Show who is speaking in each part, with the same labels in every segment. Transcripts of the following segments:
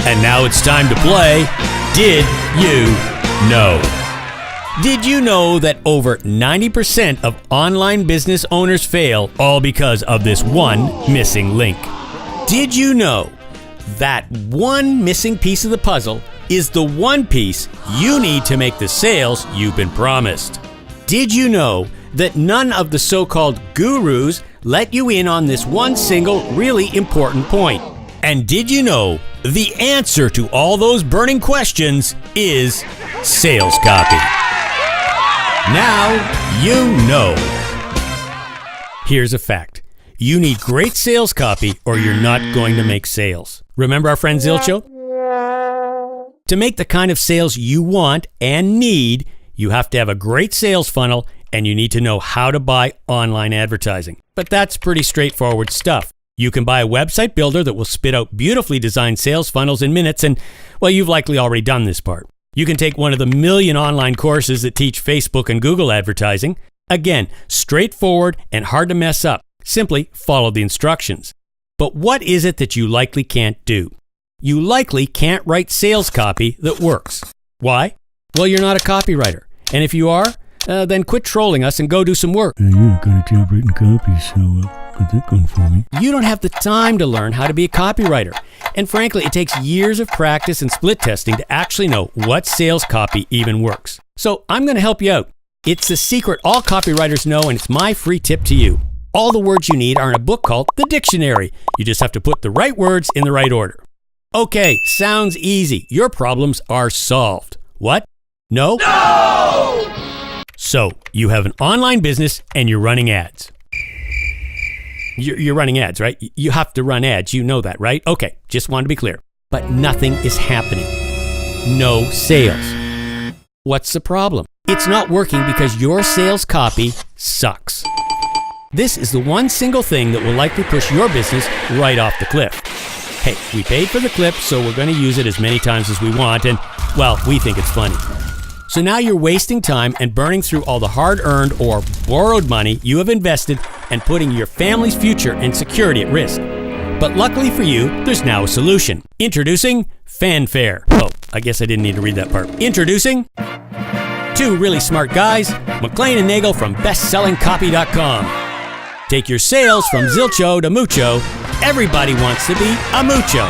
Speaker 1: And now it's time to play Did You Know? Did you know that over 90% of online business owners fail all because of this one missing link? Did you know that one missing piece of the puzzle is the one piece you need to make the sales you've been promised? Did you know that none of the so-called gurus let you in on this one single really important point? And did you know the answer to all those burning questions is sales copy? Now you know. Here's a fact. You need great sales copy or you're not going to make sales. Remember our friend Zilcho? To make the kind of sales you want and need, you have to have a great sales funnel and you need to know how to buy online advertising. But that's pretty straightforward stuff. You can buy a website builder that will spit out beautifully designed sales funnels in minutes and, well, you've likely already done this part. You can take one of the million online courses that teach Facebook and Google advertising. Again, straightforward and hard to mess up. Simply follow the instructions. But what is it that you likely can't do? You likely can't write sales copy that works. Why? Well, you're not a copywriter. And if you are, then quit trolling us and go do some work.
Speaker 2: Yeah, got a job written copy, so got that going for me.
Speaker 1: You don't have the time to learn how to be a copywriter. And frankly, it takes years of practice and split testing to actually know what sales copy even works. So I'm going to help you out. It's the secret all copywriters know, and it's my free tip to you. All the words you need are in a book called The Dictionary. You just have to put the right words in the right order. Okay, sounds easy. Your problems are solved. What? No? No! So, you have an online business and you're running ads. You're running ads, right? You have to run ads. You know that, right? Okay, just wanted to be clear. But nothing is happening. No sales. What's the problem? It's not working because your sales copy sucks. This is the one single thing that will likely push your business right off the cliff. Hey, we paid for the clip, so we're going to use it as many times as we want, and, well, we think it's funny. So now you're wasting time and burning through all the hard-earned or borrowed money you have invested and putting your family's future and security at risk. But luckily for you, there's now a solution. Introducing Fanfare. Oh, I guess I didn't need to read that part. Introducing two really smart guys, McLean and Nagel from BestSellingCopy.com. Take your sales from Zilcho to Mucho. Everybody wants to be a Mucho.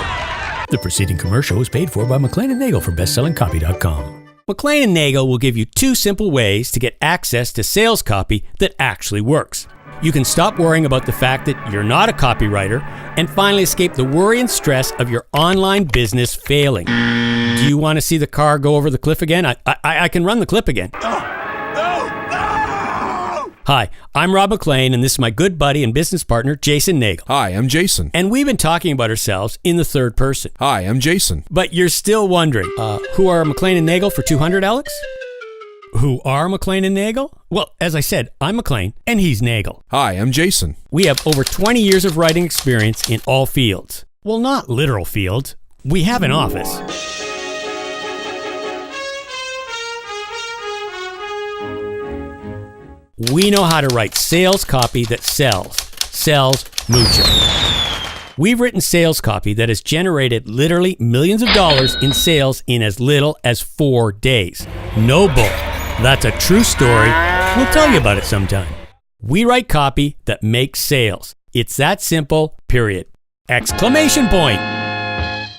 Speaker 2: The preceding commercial was paid for by McLean and Nagel from BestSellingCopy.com.
Speaker 1: McLean and Nagel will give you two simple ways to get access to sales copy that actually works. You can stop worrying about the fact that you're not a copywriter and finally escape the worry and stress of your online business failing. Do you want to see the car go over the cliff again? I can run the clip again. Hi, I'm Rob McLean, and this is my good buddy and business partner, Jason Nagel.
Speaker 3: Hi, I'm Jason.
Speaker 1: And we've been talking about ourselves in the third person.
Speaker 3: Hi, I'm Jason.
Speaker 1: But you're still wondering, who are McLean and Nagel for 200, Alex? Who are McLean and Nagel? Well, as I said, I'm McLean, and he's Nagel.
Speaker 3: Hi, I'm Jason.
Speaker 1: We have over 20 years of writing experience in all fields. Well, not literal fields. We have an office. We know how to write sales copy that sells mucho. We've written sales copy that has generated literally millions of dollars in sales in as little as 4 days. No bull. That's a true story. We'll tell you about it sometime. We write copy that makes sales. It's that simple, period. Exclamation point.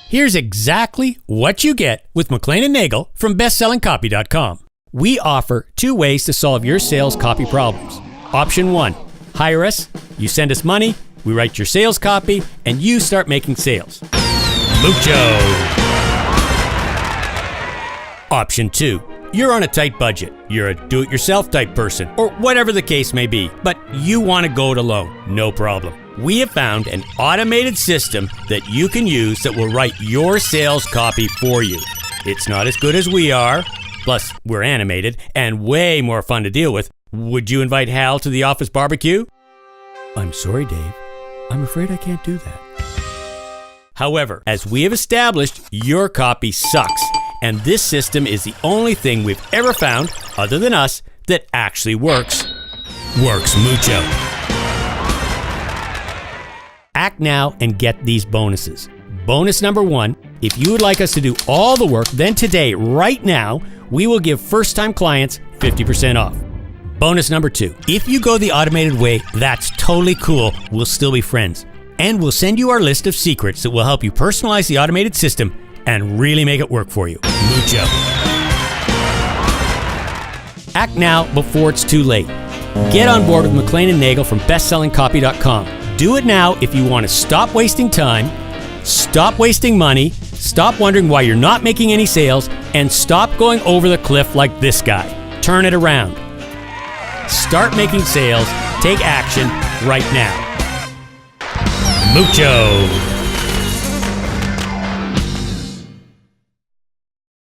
Speaker 1: Here's exactly what you get with McLean and Nagel from BestSellingCopy.com. We offer 2 ways to solve your sales copy problems. Option 1, hire us, you send us money, we write your sales copy, and you start making sales. Mucho! Option 2, you're on a tight budget. You're a do-it-yourself type person, or whatever the case may be, but you want to go it alone. No problem. We have found an automated system that you can use that will write your sales copy for you. It's not as good as we are. Plus, we're animated and way more fun to deal with. Would you invite Hal to the office barbecue?
Speaker 2: I'm sorry, Dave. I'm afraid I can't do that.
Speaker 1: However, as we have established, your copy sucks. And this system is the only thing we've ever found, other than us, that actually works. Works mucho. Act now and get these bonuses. Bonus number 1, if you would like us to do all the work, then today, right now, we will give first-time clients 50% off. Bonus number 2, if you go the automated way, that's totally cool. We'll still be friends. And we'll send you our list of secrets that will help you personalize the automated system and really make it work for you. Mucho. Act now before it's too late. Get on board with McLean and Nagel from bestsellingcopy.com. Do it now if you want to stop wasting time, stop wasting money, stop wondering why you're not making any sales, and stop going over the cliff like this guy. Turn it around. Start making sales. Take action right now. Mucho.